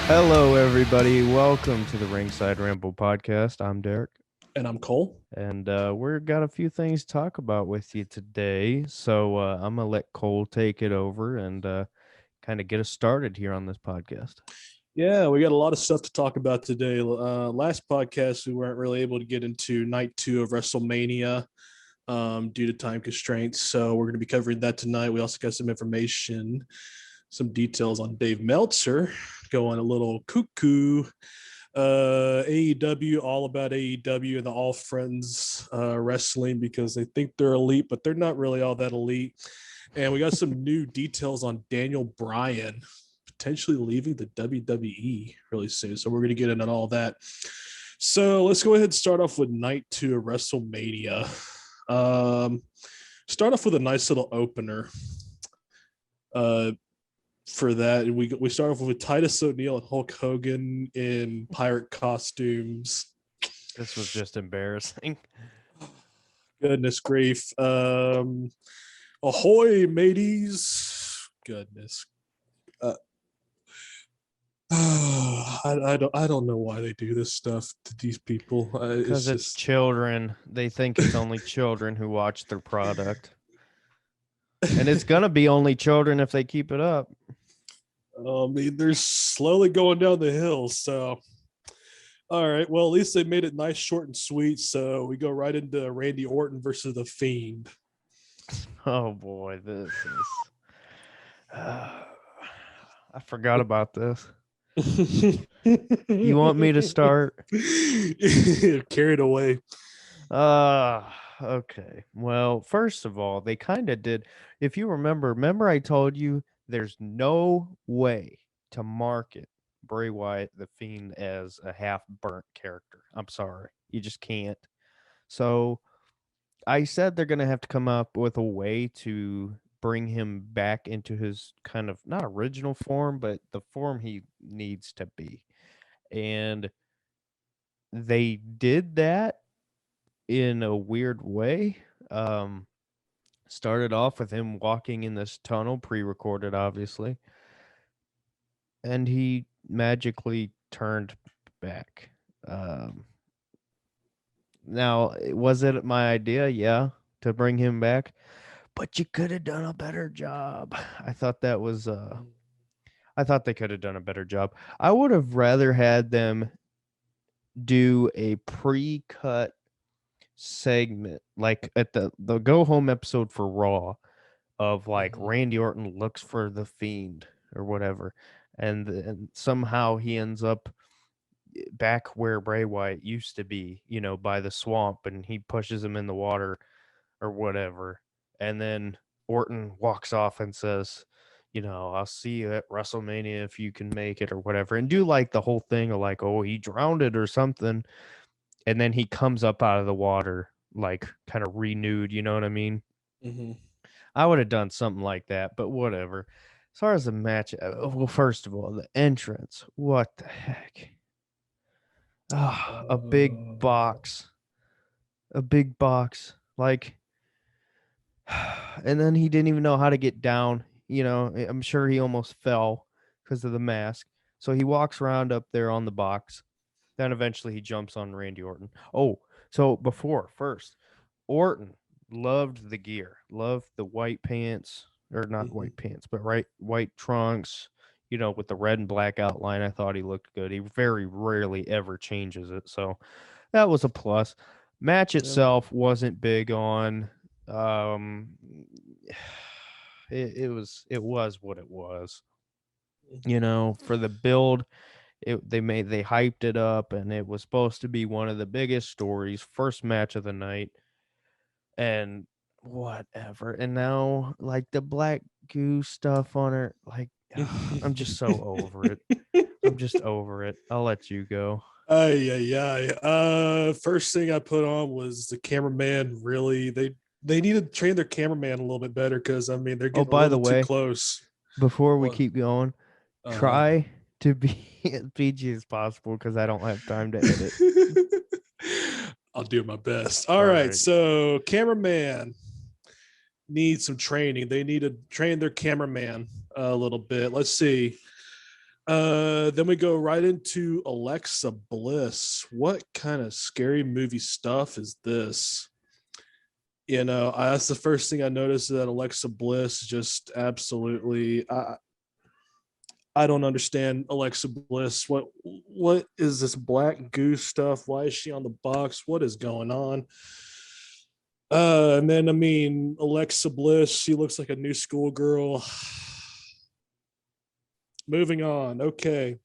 Hello, everybody. Welcome to the Ringside Ramble podcast. I'm Derek, And I'm Cole. and we've got a few things to talk about with you today. So I'm gonna let Cole take it over and kind of get us started here on this podcast. Yeah, we got a lot of stuff to talk about today. Last podcast, we weren't really able to get into night 2 of WrestleMania due to time constraints. So we're going to be covering that tonight. We also got some information, some details on Dave Meltzer going a little cuckoo. AEW, all about AEW and the All Friends wrestling because they think they're elite, but they're not really all that elite. And we got some new details on Daniel Bryan potentially leaving the WWE really soon. So we're going to get into all that. So let's go ahead and start off with night 2 of WrestleMania. Start off with a nice little opener. For that, we start off with Titus O'Neil and Hulk Hogan in pirate costumes. This was just embarrassing. Goodness grief. Ahoy, mateys. Goodness. I don't know why they do this stuff to these people. Because it's children. They think it's only children who watch their product. And it's going to be only children if they keep it up. I mean, they're slowly going down the hill. So, all right. Well, at least they made it nice, short, and sweet. So we go right into Randy Orton versus The Fiend. Oh, boy. This is... I forgot about this. You want me to start? Carried away. Okay. Well, first of all, they kind of did. If you remember I told you there's no way to market Bray Wyatt the Fiend as a half burnt character. I'm sorry. You just can't. So I said they're going to have to come up with a way to bring him back into his kind of not original form, but the form he needs to be. And they did that in a weird way. Started off with him walking in this tunnel, pre-recorded, obviously, and he magically turned back. Now, was it my idea? Yeah, to bring him back, but you could have done a better job. I thought that was. I thought they could have done a better job. I would have rather had them do a pre-cut segment like at the go home episode for Raw of like Randy Orton looks for the Fiend or whatever, and somehow he ends up back where Bray Wyatt used to be, by the swamp, and he pushes him in the water or whatever, and then Orton walks off and says, I'll see you at WrestleMania if you can make it or whatever, and do like the whole thing of like, oh, he drowned it or something. And then he comes up out of the water, like kind of renewed, you know what I mean? Mm-hmm. I would have done something like that, but whatever. As far as the match, well, first of all, the entrance, what the heck? Oh, a big box. Like, and then he didn't even know how to get down. I'm sure he almost fell because of the mask. So he walks around up there on the box. Then eventually he jumps on Randy Orton. Oh, so first, Orton loved the gear, loved the white pants, or not white pants, but white trunks, with the red and black outline. I thought he looked good. He very rarely ever changes it. So that was a plus. Match itself wasn't big on. Um, it was what it was. For the build, they hyped it up, and it was supposed to be one of the biggest stories, first match of the night, and whatever. And now, like, the black goo stuff on her, like, I'm just so over it. I'm just over it. I'll let you go. First thing I put on was the cameraman. Really, they need to train their cameraman a little bit better because I mean they're getting a little too close. Before we keep going, try to be as PG as possible because I don't have time to edit. I'll do my best. All right. So cameraman needs some training. They need to train their cameraman a little bit. Let's see. Then we go right into Alexa Bliss. What kind of scary movie stuff is this? That's the first thing I noticed, that Alexa Bliss just absolutely. I don't understand Alexa Bliss. What is this black goose stuff? Why is she on the box? What is going on? And then Alexa Bliss, she looks like a new schoolgirl. Moving on. Okay.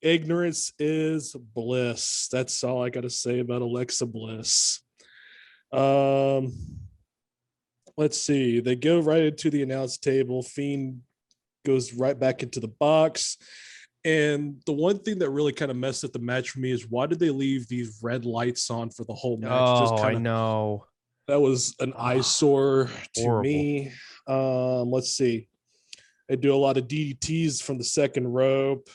Ignorance is bliss. That's all I got to say about Alexa Bliss. Um, let's see. They go right into the announce table. Fiend goes right back into the box. And the one thing that really kind of messed up the match for me is, why did they leave these red lights on for the whole match? Just Oh, I kind of, know. that was an eyesore to Horrible. me. Let's see. They do a lot of DDTs from the second rope.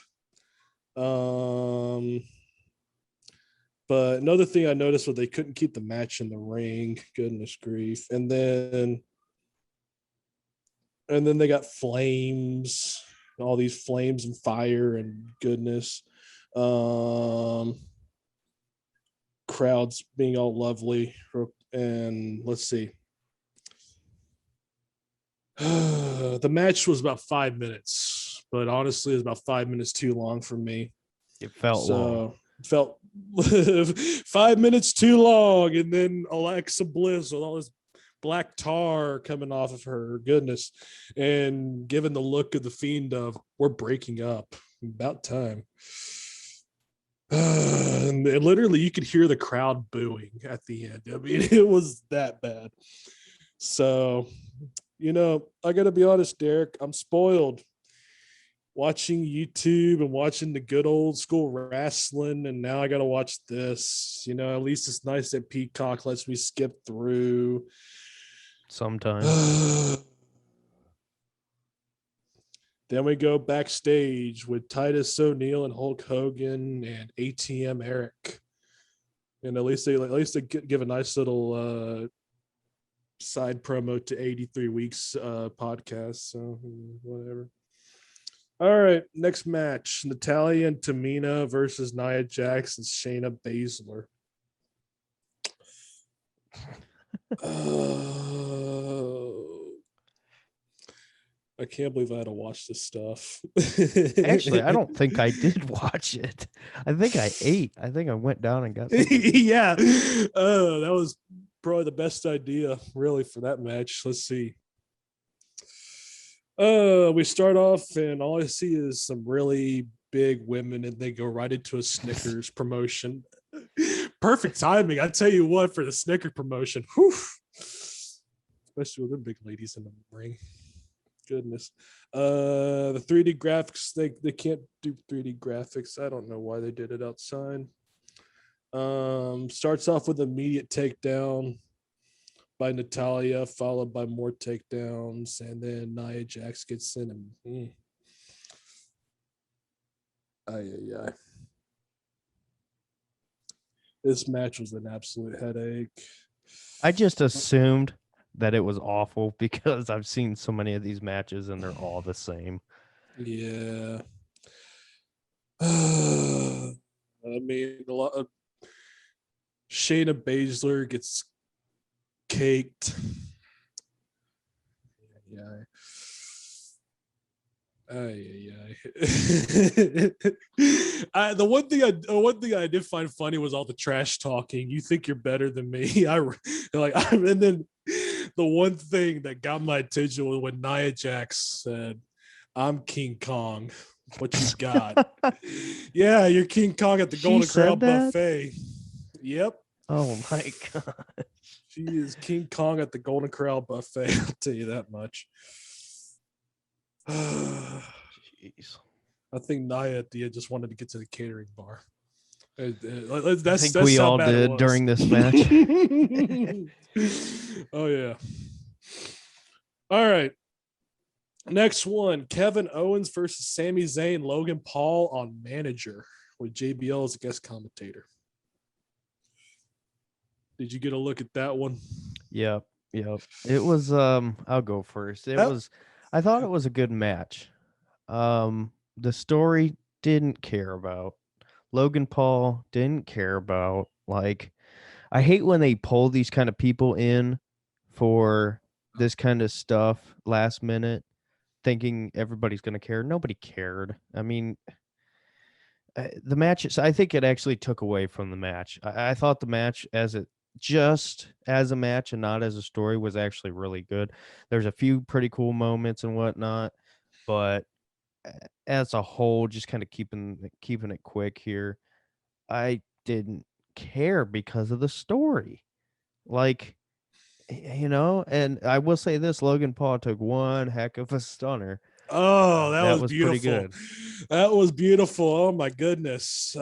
But another thing I noticed was they couldn't keep the match in the ring. Goodness grief. And then they got flames, all these flames and fire and goodness. Crowds being all lovely. And let's see. The match was about 5 minutes, but honestly, it was about 5 minutes too long for me. It felt long. It felt 5 minutes too long. And then Alexa Bliss with all this black tar coming off of her, goodness, and given the look of the Fiend of, we're breaking up, about time. And literally, you could hear the crowd booing at the end. I mean, it was that bad. So, I got to be honest, Derek, I'm spoiled watching YouTube and watching the good old school wrestling, and now I got to watch this. At least it's nice that Peacock lets me skip through. Sometimes. Then we go backstage with Titus O'Neil and Hulk Hogan and ATM Eric, and at least they give a nice little side promo to 83 Weeks podcast. So whatever. All right, next match: Natalya and Tamina versus Nia Jax and Shayna Baszler. I can't believe I had to watch this stuff. Actually, I don't think I did watch it. I think I ate. I think I went down and got something. Yeah. That was probably the best idea, really, for that match. Let's see. We start off, and all I see is some really big women, and they go right into a Snickers promotion. Perfect timing. I tell you what, for the Snickers promotion. Whew. Especially with the big ladies in the ring. Goodness. The 3D graphics, they can't do 3D graphics. I don't know why they did it outside. Starts off with an immediate takedown by Natalya, followed by more takedowns, and then Nia Jax gets in and this match was an absolute headache. I just assumed that it was awful because I've seen so many of these matches and they're all the same. Yeah. A lot of Shayna Baszler gets caked. Yeah. The one thing I did find funny was all the trash talking. You think you're better than me? And then the one thing that got my attention was when Nia Jax said, "I'm King Kong. What you got?" Yeah, you're King Kong at the Golden Corral buffet. Yep. Oh my god. She is King Kong at the Golden Corral buffet. I'll tell you that much. Jeez. I think Nia at the end just wanted to get to the catering bar. I think we all did during this match. Oh yeah. All right. Next one: Kevin Owens versus Sami Zayn, Logan Paul on Manager with JBL as a guest commentator. Did you get a look at that one? Yep. It was I'll go first. I thought it was a good match. The story didn't care about. Logan Paul didn't care about. Like, I hate when they pull these kind of people in for this kind of stuff last minute, thinking everybody's going to care. Nobody cared. I mean, the match, I think it actually took away from the match. I thought the match, as it just as a match and not as a story, was actually really good. There's a few pretty cool moments and whatnot, but as a whole, just kind of keeping it quick here, I didn't care because of the story. Like, and I will say this: Logan Paul took one heck of a stunner. Oh, that That was was pretty beautiful. good. That was beautiful. Oh my goodness.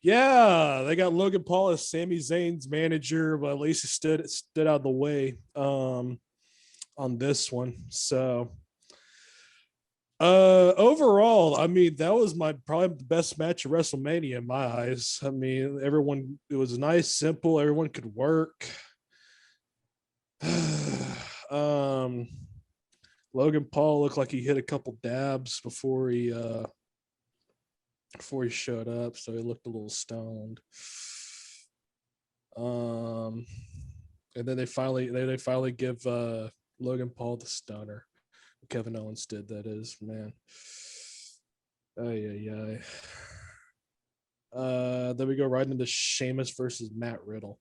Yeah, they got Logan Paul as Sami Zayn's manager, but at least he stood out of the way on this one. So overall, I mean, that was my probably the best match of WrestleMania in my eyes. I mean, everyone it was nice, simple, everyone could work. um Logan Paul looked like he hit a couple dabs before he showed up, so he looked a little stoned. Um, and then they finally give Logan Paul the stunner. Kevin Owens did, that is, man. Ay ay ay. Then we go right into Sheamus versus Matt Riddle.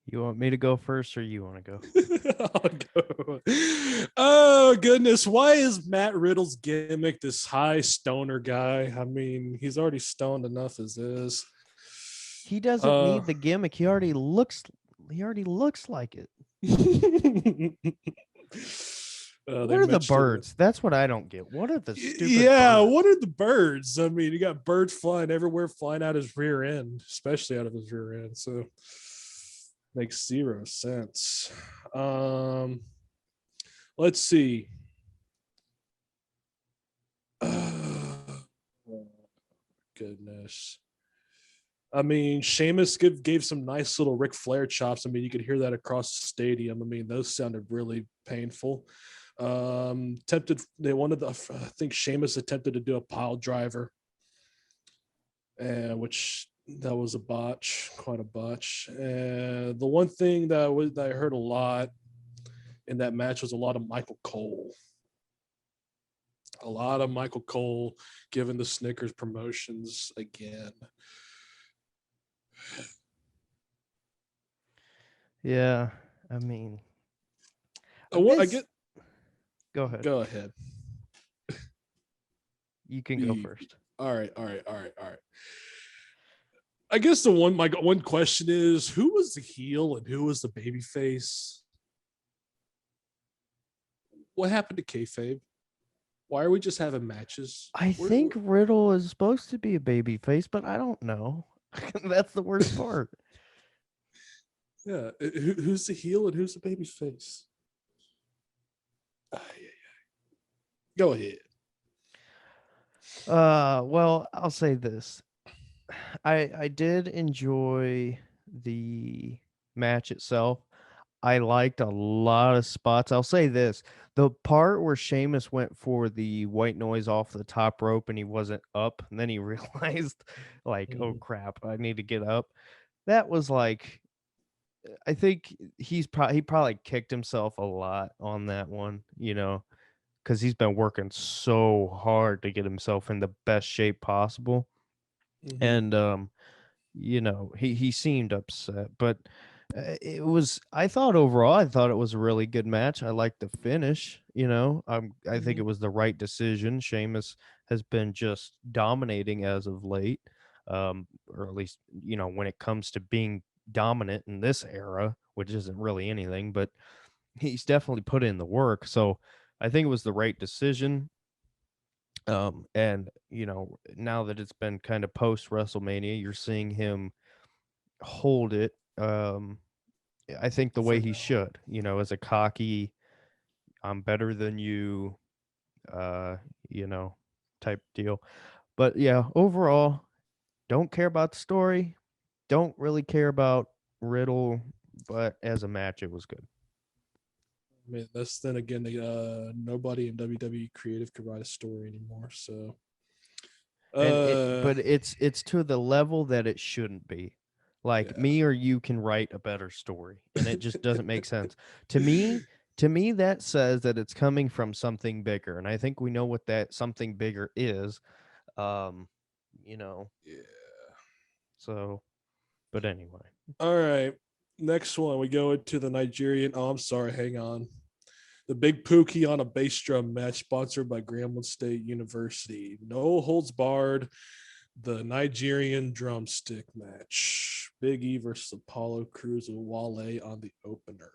You want me to go first, or you want to go? I'll go. Oh goodness, why is Matt Riddle's gimmick this high stoner guy? I mean, he's already stoned enough as is. He doesn't Uh, need the gimmick. He already looks. He already looks like it. they What are the mentioned it. birds? That's what I don't get. What are the stupid Yeah, birds? what are the birds? I mean, you got birds flying everywhere, flying out his rear end, especially out of his rear end. So makes zero sense. Um, let's see. Oh, goodness. I mean, Sheamus gave some nice little Ric Flair chops. I mean, you could hear that across the stadium. I mean, those sounded really painful. They wanted I think Sheamus attempted to do a pile driver, and which that was a botch, quite a botch. And the one thing that I heard a lot in that match was a lot of Michael Cole. A lot of Michael Cole giving the Snickers promotions again. Yeah, I mean, I this. get. Go ahead. Go ahead. You can go You, first. all right, all right, all right, all right. I guess my one question is who was the heel and who was the baby face? What happened to kayfabe? Why are we just having matches? I think Riddle is supposed to be a baby face, but I don't know. That's the worst part. Yeah, who's the heel and who's the baby face? Yeah, yeah. Go ahead. Well, I'll say this. I did enjoy the match itself. I liked a lot of spots. I'll say this. The part where Sheamus went for the white noise off the top rope and he wasn't up, and then he realized, like, oh Mhm. crap, I need to get up. That was like, I think he probably kicked himself a lot on that one, because he's been working so hard to get himself in the best shape possible. Mhm. And he seemed upset, but it was I thought overall I thought it was a really good match. I liked the finish, I think it Mhm. was the right decision. Sheamus has been just dominating as of late, or at least, when it comes to being dominant in this era, which isn't really anything, but he's definitely put in the work. So I think it was the right decision. And now that it's been kind of post WrestleMania, you're seeing him hold it. I think the For way he now. should, as a cocky, I'm better than you, uh, you know, type deal. But yeah, overall, don't care about the story. Don't really care about Riddle, but as a match, it was good. I mean, that's then again, nobody in WWE creative could write a story anymore. So, But it's to the level that it shouldn't be. Like yeah. me or you can write a better story, and it just doesn't make sense to me. To me, that says that it's coming from something bigger, and I think we know what that something bigger is. Um, you know, Yeah. so but anyway, All right. Next one, we go into the Nigerian. Oh, I'm sorry. Hang on. The Big Pookie on a bass drum match sponsored by Grambling State University. No holds barred. The Nigerian drumstick match. Big E versus Apollo Crews with Wale on the opener.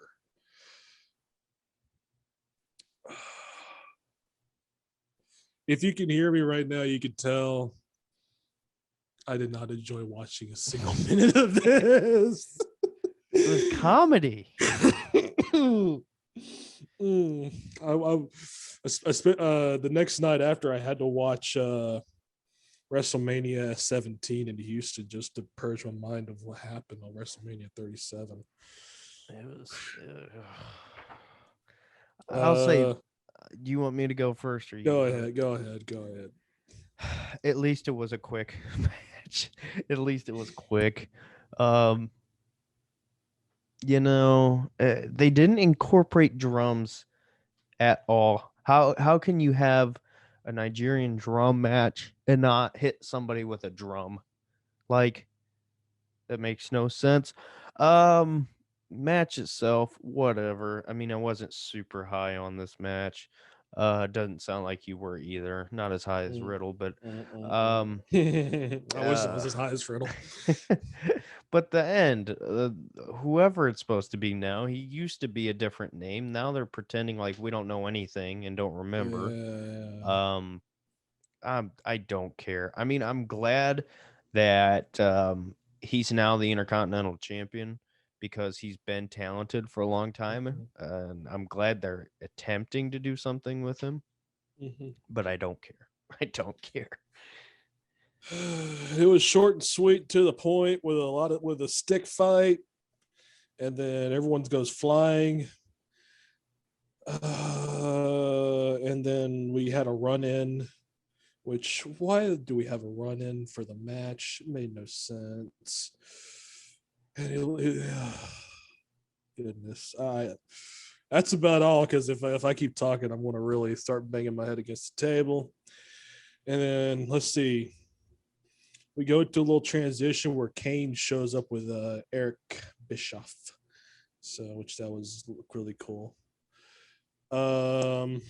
If you can hear me right now, you can tell I did not enjoy watching a single minute of this. it was comedy. Mm. I spent the next night after I had to watch WrestleMania 17 in Houston just to purge my mind of what happened on WrestleMania 37. It was. I'll say, Uh, do you want me to go first, or you go want ahead, go ahead, go ahead. to? At least it was a quick match. At least it was quick. Um, they didn't incorporate drums at all. How can you have a Nigerian drum match and not hit somebody with a drum? Like that makes no sense. Um Match itself, whatever. I mean, I wasn't super high on this match. Doesn't sound like you were either. Not as high as Mm, Riddle, but um I wish it was uh as high as Riddle. but the end, whoever it's supposed to be now, he used to be a different name. Now they're pretending like we don't know anything and don't remember. Yeah. Um, I don't care. I mean, I'm glad that he's now the Intercontinental Champion because he's been talented for a long time, Mhm, and I'm glad they're attempting to do something with him. mhm. But I don't care. I don't care. It was short and sweet to the point with a stick fight, and then everyone goes flying. And then we had a run in, which why do we have a run in for the match? It made no sense. And goodness, that's about all. Because if I keep talking, I'm going to really start banging my head against the table. And then let's see, we go to a little transition where Kane shows up with Eric Bischoff, so which that was really cool. Um,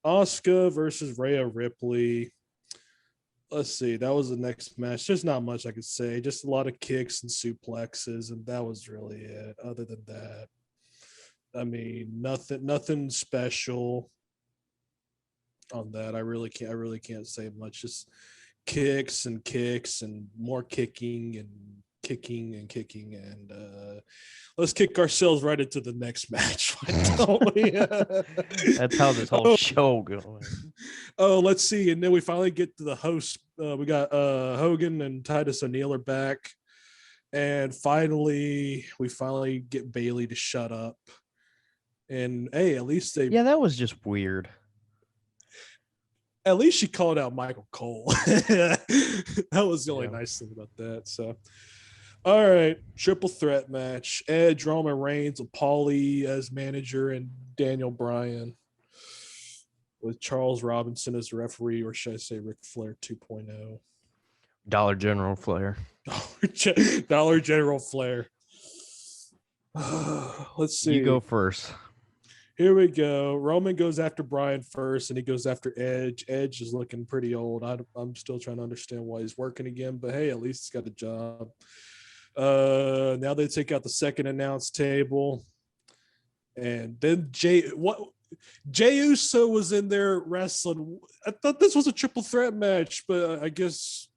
Asuka versus Rhea Ripley. Let's see, that was the next match. There's not much I could say, just a lot of kicks and suplexes, and that was really it. Other than that, I mean, nothing special on that. I really can't say much. Just kicks and more kicking and kicking and kicking and let's kick ourselves right into the next match. Why don't we? That's how this whole Oh, show going. oh, let's see. And then we finally get to the host. We got Hogan and Titus O'Neil are back. And finally, we finally get Bailey to shut up. And hey, Yeah, that was just weird. at least she called out Michael Cole. That was the only Yeah. nice thing about that. So, all right, triple threat match: Edge, Roman Reigns, with Paulie as manager, and Daniel Bryan with Charles Robinson as referee, or should I say Ric Flair 2.0? Dollar General Flair. Dollar General Flair. Let's You see. go first. Here we go. Roman goes after Bryan first, and he goes after Edge. Edge is looking pretty old. I'm still trying to understand why he's working again, but hey, at least he's got a job. Now they take out the second announce table, and then Jay Uso was in there wrestling. I thought this was a triple threat match, but I guess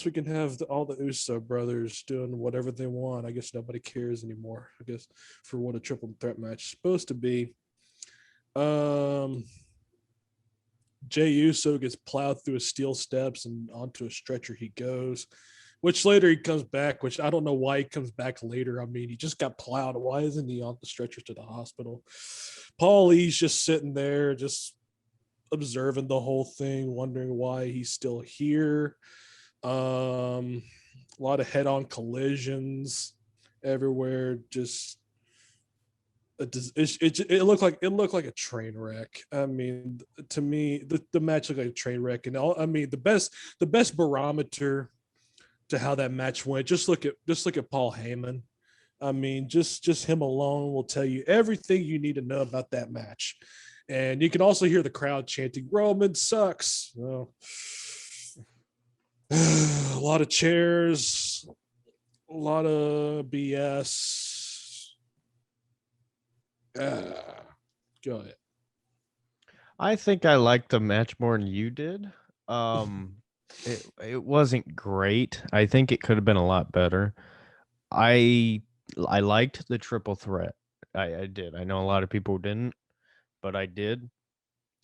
we can have all the Uso brothers doing whatever they want. I guess nobody cares anymore. I guess for what a triple threat match is supposed to be. Um, Jay Uso gets plowed through his steel steps and onto a stretcher he goes. which later he comes back, which I don't know why he comes back later. I mean, he just got plowed. Why isn't he on the stretcher to the hospital? Paul Lee's just sitting there, just observing the whole thing, wondering why he's still here. A lot of head-on collisions everywhere. Just it looked like a train wreck. I mean, to me, the match looked like a train wreck, and I mean, the best barometer to how that match went. Just look at Paul Heyman. I mean, just him alone will tell you everything you need to know about that match. And you can also hear the crowd chanting, "Roman sucks." Well, a lot of chairs, a lot of BS. Go ahead. I think I liked the match more than you did. Um, it wasn't great. I think it could have been a lot better. I I liked the triple threat. I did. I know a lot of people didn't, but I did.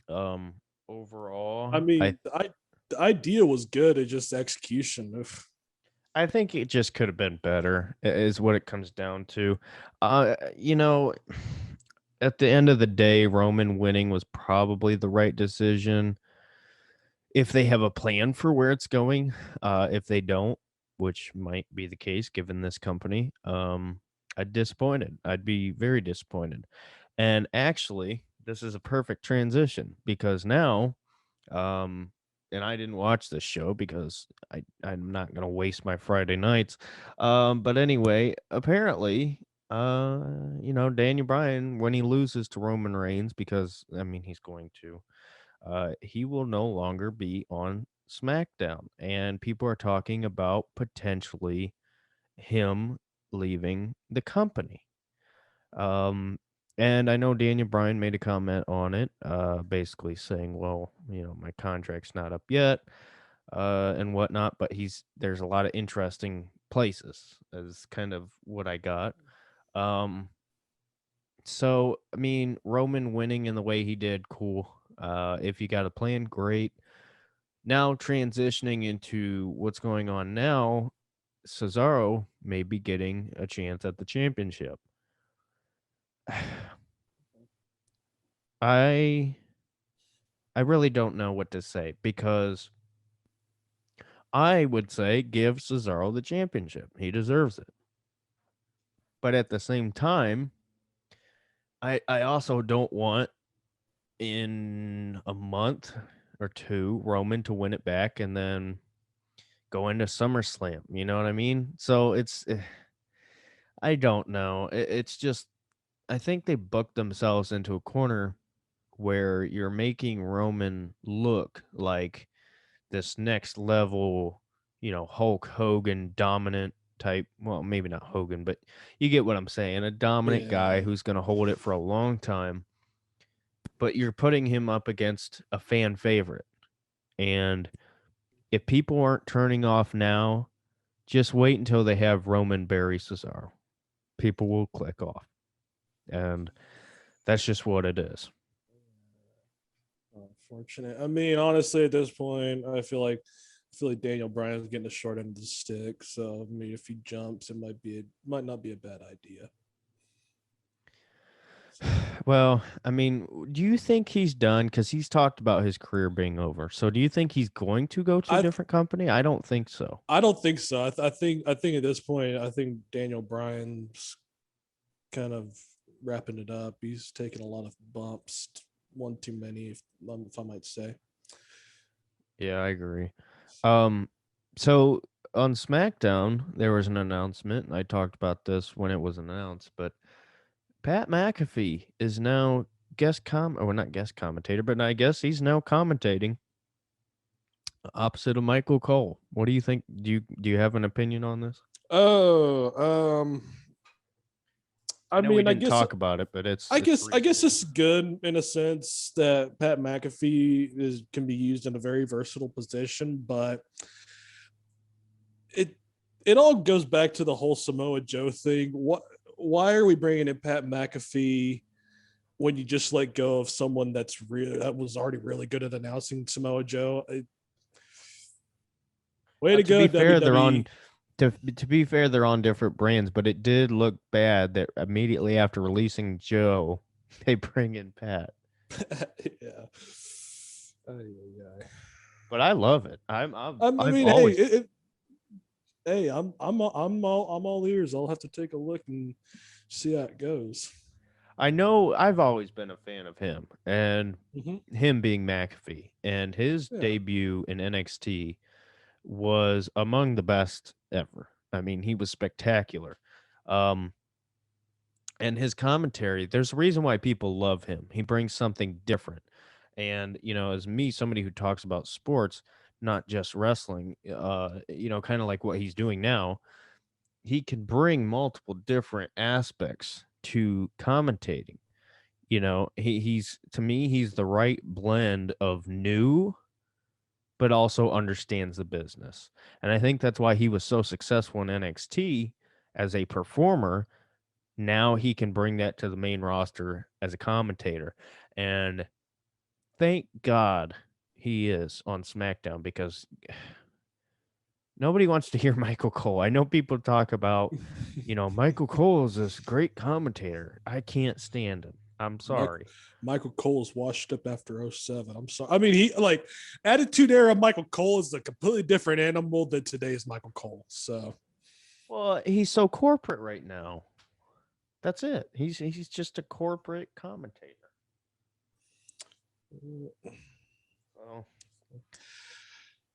Um, I overall, mean, the idea was good. It's just execution. I think it just could have been better. Is what it comes down to. You know, at the end of the day, Roman winning was probably the right decision if they have a plan for where it's going. If they don't, which might be the case given this company, I'd disappointed. I'd be very disappointed. And actually, this is a perfect transition because now, um, and I didn't watch this show because I'm not gonna waste my Friday nights. But anyway, apparently, Daniel Bryan, when he loses to Roman Reigns, because I mean he's going to, he will no longer be on SmackDown, and people are talking about potentially him leaving the company. Um, and I know Daniel Bryan made a comment on it, basically saying, "Well, my contract's not up yet, and whatnot." But there's a lot of interesting places, is kind of what I got. Um, so I mean, Roman winning in the way he did, cool. If you got a plan, great. Now transitioning into what's going on now, Cesaro may be getting a chance at the championship. I I really don't know what to say because I would say give Cesaro the championship. He deserves it. But at the same time, I also don't want in a month or two Roman to win it back and then go into SummerSlam. You know what I mean? So I don't know. It's just I think they booked themselves into a corner where you're making Roman look like this next level, Hulk Hogan dominant type. Well, maybe not Hogan, but you get what I'm saying. A dominant guy Yeah. who's going to hold it for a long time, but you're putting him up against a fan favorite. And if people aren't turning off now, just wait until they have Roman bury Cesaro. People will click off. And that's just what it is. Unfortunate. I mean, honestly, at this point, I feel like Daniel Bryan's getting the short end of the stick. So I mean, if he jumps, might not be a bad idea. So, Well, I mean, do you think he's done? Because he's talked about his career being over. So do you think he's going to go to a I different company? I don't think so. I don't think so. I think at this point, I think Daniel Bryan's kind of wrapping it up. He's taking a lot of bumps, one too many, if I might say. Yeah, I agree. So, Um, so on SmackDown, there was an announcement. I talked about this when it was announced, but Pat McAfee is now or not guest commentator, but I guess he's now commentating opposite of Michael Cole. What do you think? Do you have an opinion on this? oh, I I know we mean, I didn't guess talk about it, but I it's guess I guess reasonable. it's good in a sense that Pat McAfee can be used in a very versatile position, but it it all goes back to the whole Samoa Joe thing. Why are we bringing in Pat McAfee when you just let go of someone that was already really good at announcing Samoa Joe? Way to To go, be fair, they're on WWE. to be fair, they're on different brands, but it did look bad that immediately after releasing Joe, they bring in Pat. Yeah. Ay, ay, ay. But I love it. I I've mean, hey, always hey, I'm all ears. I'll have to take a look and see how it goes. I know I've always been a fan of him and Hmm. him being McAfee and his Yeah. debut in NXT was among the best ever. I mean, he was spectacular. Um, and his commentary, there's a reason why people love him. He brings something different. And, as me, somebody who talks about sports, not just wrestling, kind of like what he's doing now, he can bring multiple different aspects to commentating. He's to me, he's the right blend of new but also understands the business. And I think that's why he was so successful in NXT as a performer. Now he can bring that to the main roster as a commentator. And thank God he is on SmackDown because nobody wants to hear Michael Cole. I know people talk about, Michael Cole is this great commentator. I can't stand him. I'm Mike, sorry. Michael Cole's washed up after '07. I'm sorry. I mean, he like attitude era Michael Cole is a completely different animal than today's Michael Cole. So Well, he's so corporate right now. That's it. He's just a corporate commentator. Oh,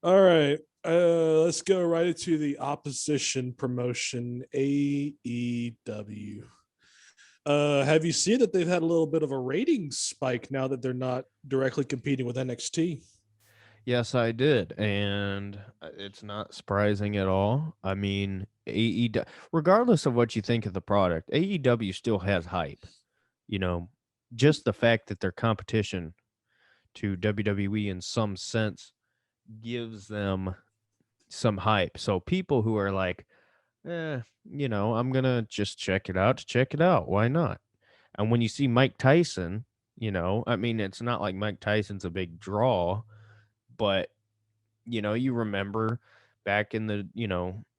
all right. Let's go right into the opposition promotion, AEW. Have you seen that they've had a little bit of a ratings spike now that they're not directly competing with NXT? yes, I did, and it's not surprising at all. I mean, AEW, regardless of what you think of the product, AEW still has hype. You know, just the fact that their competition to WWE in some sense gives them some hype. So people who are like, I'm gonna just check it out to check it out. Why not? And when you see Mike Tyson, I mean, it's not like Mike Tyson's a big draw, but you remember back in the,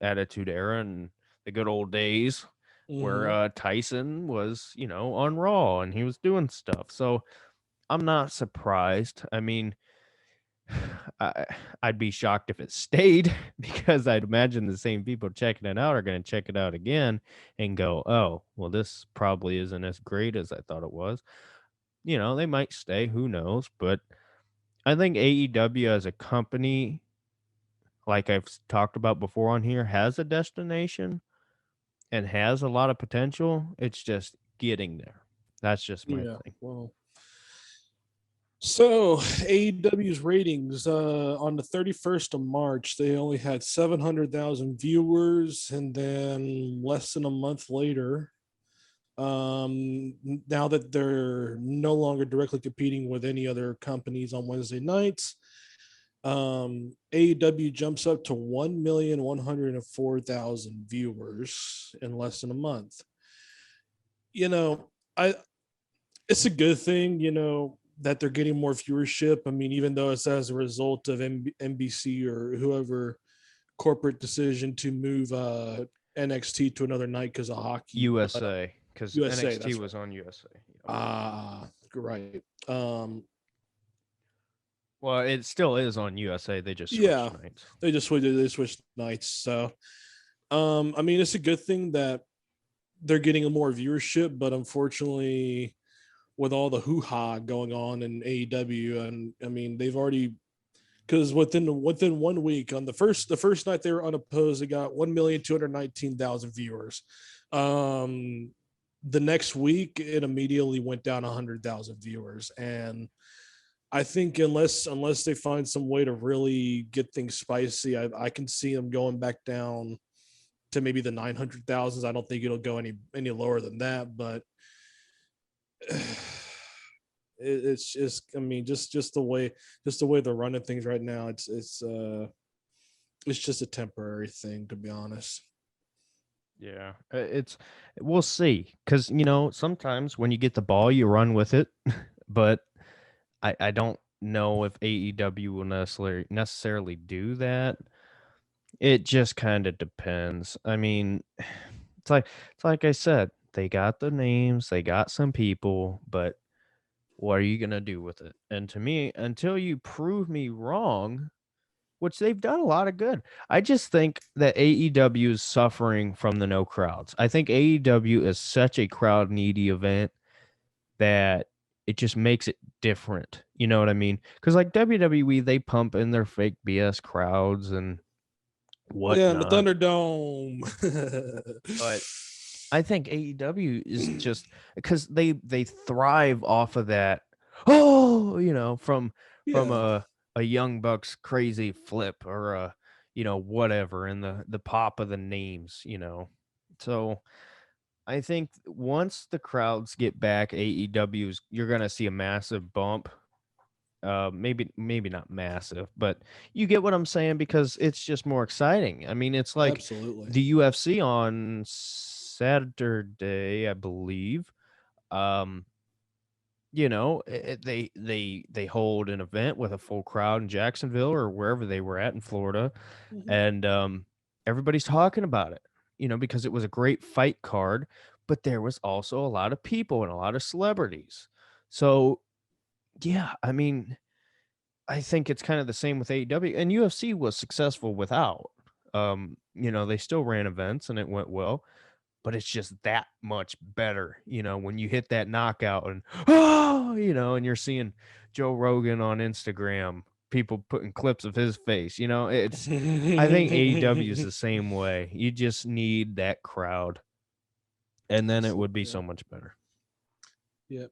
Attitude Era and the good old days where Mm-hmm. Tyson was, on Raw and he was doing stuff. So I'm not surprised. I mean, I, I'd be shocked if it stayed because I'd imagine the same people checking it out are going to check it out again and go, oh, well, this probably isn't as great as I thought it was. They might stay, who knows? But I think AEW as a company, like I've talked about before on here, has a destination and has a lot of potential. It's just getting there. That's just my Yeah. thing. Well, so AEW's ratings on the 31st of March, they only had 700,000 viewers, and then less than a month later, now that they're no longer directly competing with any other companies on Wednesday nights, AEW jumps up to 1,104,000 viewers in less than a month. You know, I it's a good thing, that they're getting more viewership. I mean, even though it's as a result of NBC or whoever corporate decision to move NXT to another night because of hockey, but USA, because USA, NXT that's right. was on USA. Yep. Right. Well, it still is on USA. They just Yeah, switched nights. they switched nights. So, I mean, it's a good thing that they're getting a more viewership, but unfortunately, with all the hoo ha going on in AEW, and I mean, they've already because within 1 week on the first night they were unopposed, they got 1,219,000 viewers. Um, the next week it immediately went down 100,000 viewers, and I think unless they find some way to really get things spicy, I can see them going back down to maybe the 900,000s. I don't think it'll go any lower than that, but it's just, I mean, just the way they're running things right now. It's just a temporary thing, to be honest. Yeah, it's we'll see because sometimes when you get the ball, you run with it. But I don't know if AEW will necessarily do that. It just kind of depends. I mean, it's like I said, they got the names, they got some people, but what are you gonna do with it? And to me, until you prove me wrong, which they've done a lot of good. I just think that AEW is suffering from the no crowds. I think AEW is such a crowd needy event that it just makes it different. You know what I mean? Because like WWE, they pump in their fake BS crowds and Yeah, in the whatnot. Thunderdome. But I think AEW is just because they thrive off of that. Oh, from Yeah. a Young Bucks crazy flip or a whatever, and the pop of the names. So I think once the crowds get back, AEW's you're gonna see a massive bump. Maybe not massive, but you get what I'm saying because it's just more exciting. I mean, it's like Absolutely. the UFC on Saturday, I believe. Um, they hold an event with a full crowd in Jacksonville or wherever they were at in Florida, Mhm. and everybody's talking about it. Because it was a great fight card, but there was also a lot of people and a lot of celebrities. So yeah, I mean, I think it's kind of the same with AEW, and UFC was successful without. They still ran events and it went well, but it's just that much better, when you hit that knockout and and you're seeing Joe Rogan on Instagram, people putting clips of his face, it's I think AEW is the same way. You just need that crowd, and then it would be Yeah. so much better. Yeah.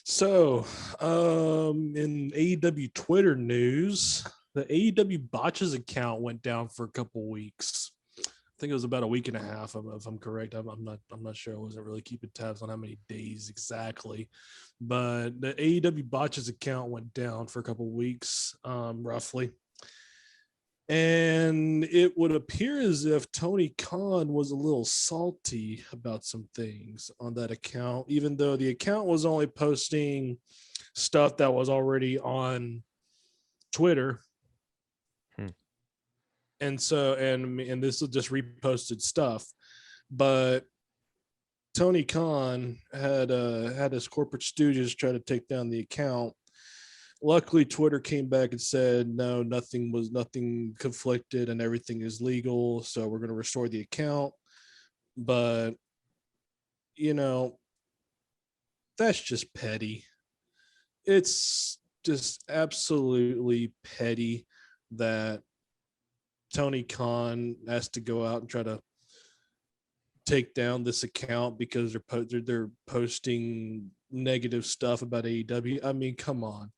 So, in AEW Twitter news, the AEW botches account went down for a couple weeks. I think it was about a week and a half, if I'm correct. I'm not sure. I wasn't really keeping tabs on how many days exactly, but the AEW botches account went down for a couple weeks, roughly. And it would appear as if Tony Khan was a little salty about some things on that account, even though the account was only posting stuff that was already on Twitter. Hmm. And this is just reposted stuff. But Tony Khan had his corporate stooges try to take down the account. Luckily, Twitter came back and said no, nothing conflicted, and everything is legal. So we're going to restore the account. But you know, that's just petty. It's just absolutely petty that Tony Khan has to go out and try to take down this account because they're posting negative stuff about AEW. I mean, come on.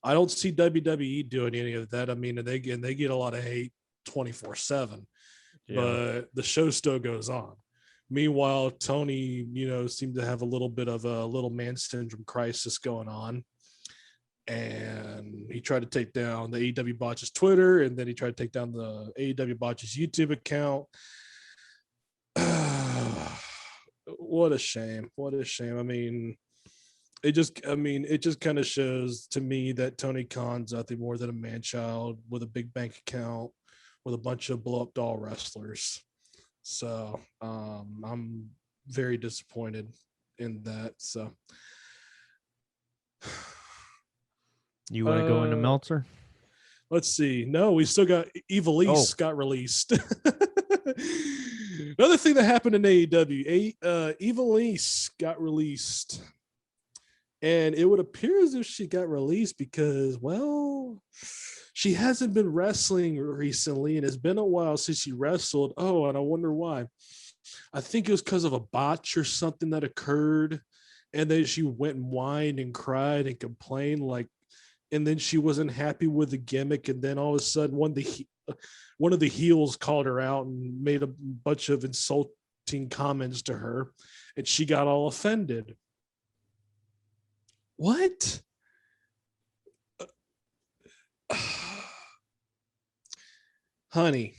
I don't see WWE doing any of that. I mean, and they get a lot of hate 24/7, Yeah. but the show still goes on. Meanwhile, Tony, seemed to have a little bit of a little man syndrome crisis going on. And he tried to take down the AEW Botches Twitter, and then he tried to take down the AEW Botches YouTube account. What a shame. What a shame. It just kind of shows to me that Tony Khan's nothing more than a man child with a big bank account with a bunch of blow up doll wrestlers. So I'm very disappointed in that. So You want to go into uh Meltzer? let's see. No, we still got Oh, Evilise got released. Another thing that happened in AEW, Evilise got released. And it would appear as if she got released because, well, she hasn't been wrestling recently, and it's been a while since she wrestled. Oh, and I wonder why. I think it was because of a botch or something that occurred. And then she went and whined and cried and complained, and then she wasn't happy with the gimmick. And then all of a sudden, one of the heels called her out and made a bunch of insulting comments to her, and she got all offended. What? Honey,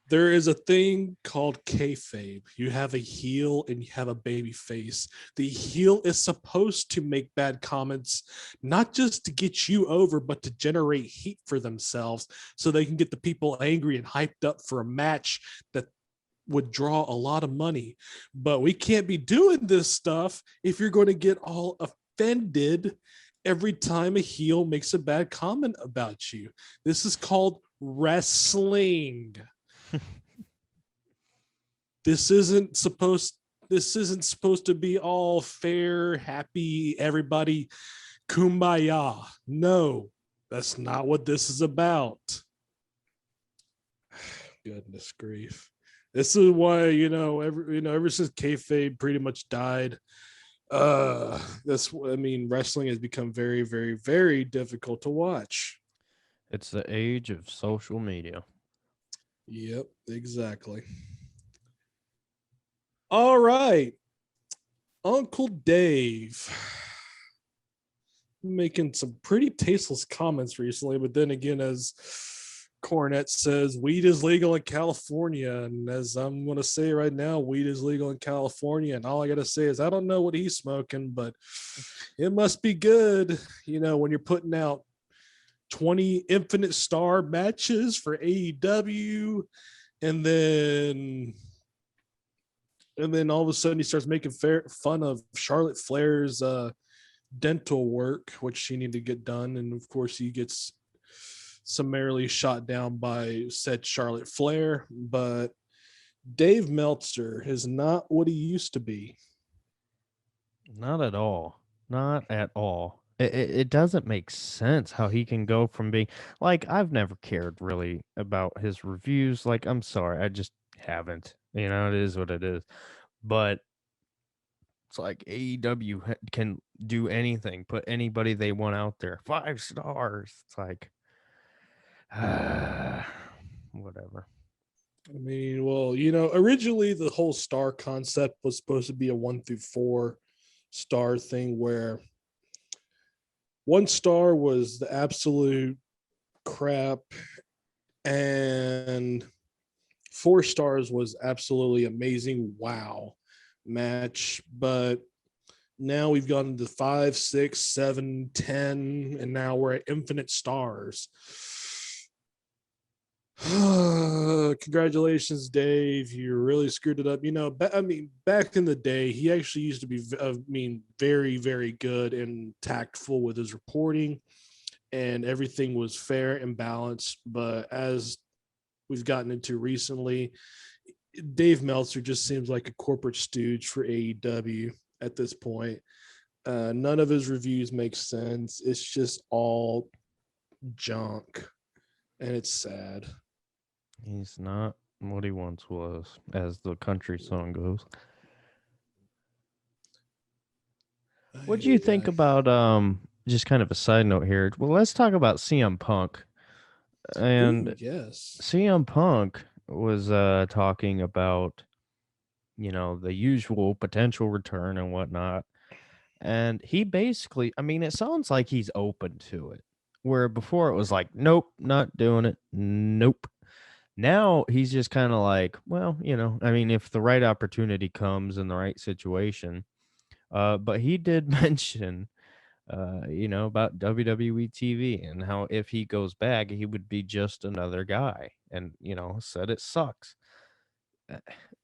There is a thing called kayfabe. You have a heel and you have a baby face. The heel is supposed to make bad comments, not just to get you over, but to generate heat for themselves so they can get the people angry and hyped up for a match that would draw a lot of money. But we can't be doing this stuff if you're going to get all offended every time a heel makes a bad comment about you. This is called wrestling. this isn't supposed this isn't supposed to be all fair, happy, everybody kumbaya. No, that's not what this is about. Goodness grief. This is why, ever since kayfabe pretty much died, wrestling has become very, very, very difficult to watch. It's the age of social media. Yep, exactly. All right, Uncle Dave making some pretty tasteless comments recently, but then again, as Cornette says, weed is legal in California, and as I'm going to say right now, weed is legal in California, and all I got to say is I don't know what he's smoking, but it must be good, when you're putting out 20 infinite star matches for AEW, and then all of a sudden he starts making fun of Charlotte Flair's dental work, which she needed to get done, and of course he gets summarily shot down by said Charlotte Flair. But Dave Meltzer is not what he used to be. Not at all. Not at all. It doesn't make sense how he can go from being like I've never cared really about his reviews. Like I'm sorry, I just haven't. It is what it is. But it's like AEW can do anything, put anybody they want out there. 5 stars. It's like whatever. I mean, well, originally the whole star concept was supposed to be a 1 through 4 star thing where 1 star was the absolute crap and 4 stars was absolutely amazing. Wow match. But now we've gone to 5, 6, 7, 10, and now we're at infinite stars. Congratulations, Dave. You really screwed it up. Back in the day, he actually used to be, very, very good and tactful with his reporting, and everything was fair and balanced. But as we've gotten into recently, Dave Meltzer just seems like a corporate stooge for AEW at this point. None of his reviews make sense. It's just all junk, and it's sad. He's not what he once was, as the country song goes. What do you think about just kind of a side note here? Well, let's talk about CM Punk. Ooh, And yes. CM Punk was talking about, the usual potential return and whatnot. And he basically, it sounds like he's open to it. Where before it was like, nope, not doing it. Nope. Now he's just kind of like, well, if the right opportunity comes in the right situation. But he did mention, about WWE TV and how if he goes back, he would be just another guy and, said it sucks. Uh,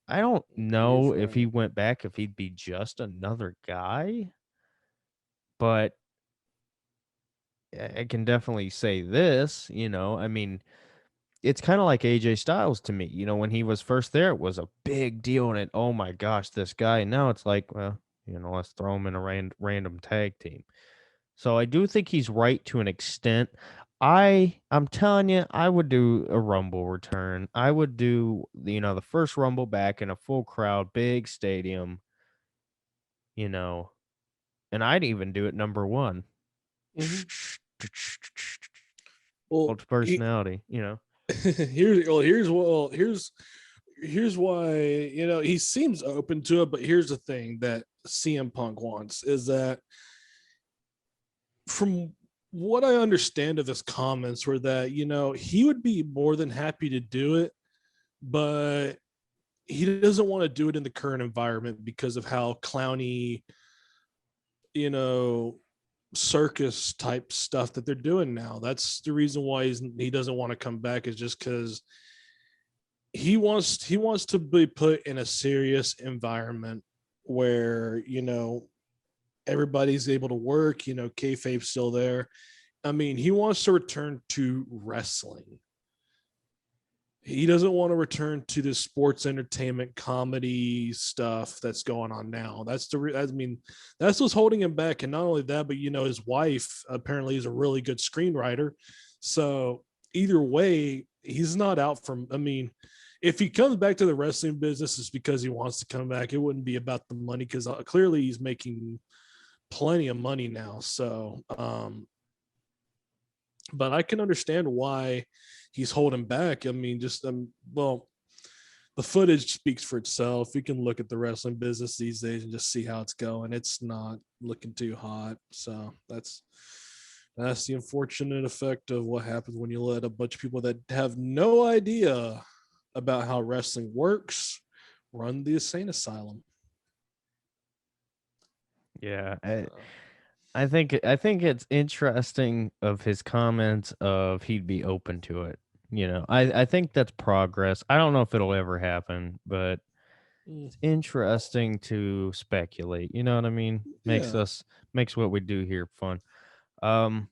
I don't You're know if he right. went back, if he'd be just another guy, but I can definitely say this, it's kind of like AJ Styles to me. When he was first there, it was a big deal, and oh my gosh, this guy. And now it's like, well, let's throw him in a random tag team. So I do think he's right to an extent. I'm telling you, I would do a Rumble return. I would do the first Rumble back in a full crowd, big stadium, you know, and I'd even do it number one. Mm-hmm. Well, Cult personality. here's why he seems open to it. But here's the thing that CM Punk wants is that, from what I understand of his comments, were that he would be more than happy to do it, but he doesn't want to do it in the current environment because of how clowny, you know, circus type stuff that they're doing now. That's the reason why he doesn't want to come back, is just because he wants to be put in a serious environment where, everybody's able to work. Kayfabe's still there. I mean, he wants to return to wrestling. He doesn't want to return to this sports entertainment comedy stuff that's going on now. That's what's holding him back. And not only that, but his wife apparently is a really good screenwriter. So either way, he's not out from. I mean, if he comes back to the wrestling business, it's because he wants to come back. It wouldn't be about the money, because clearly he's making plenty of money now. So, but I can understand why he's holding back. I mean, well, the footage speaks for itself. You can look at the wrestling business these days and just see how it's going. It's not looking too hot. So that's the unfortunate effect of what happens when you let a bunch of people that have no idea about how wrestling works run the insane asylum. Yeah, I think it's interesting of his comments of he'd be open to it. I think that's progress. I don't know if it'll ever happen, but it's interesting to speculate. You know what I mean? Yeah, Makes what we do here fun. Um,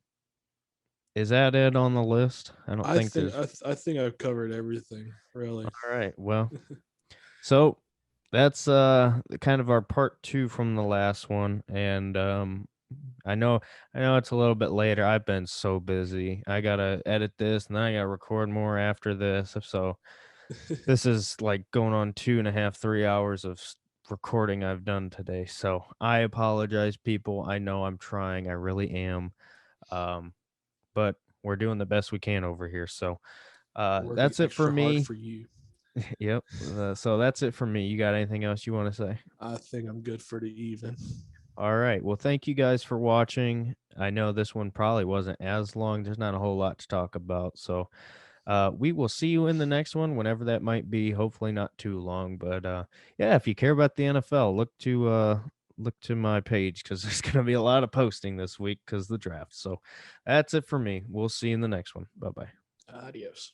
is that it on the list? I don't I think think there's. I think I've covered everything, really. All right. Well, so that's kind of our part two from the last one, and I know it's a little bit later. I've been so busy. I gotta edit this, and then I gotta record more after this. So this is like going on 2.5, 3 hours of recording I've done today. So I apologize, people. I know I'm trying. I really am. Um, but we're doing the best we can over here. So Working that's it for extra hard me. for you. Yep. So that's it for me. You got anything else you want to say? I think I'm good for the evening. All right. Well, thank you guys for watching. I know this one probably wasn't as long. There's not a whole lot to talk about. So we will see you in the next one, whenever that might be. Hopefully not too long. But yeah, if you care about the NFL, look to my page, because there's gonna be a lot of posting this week because the draft. So that's it for me. We'll see you in the next one. Bye bye. Adios.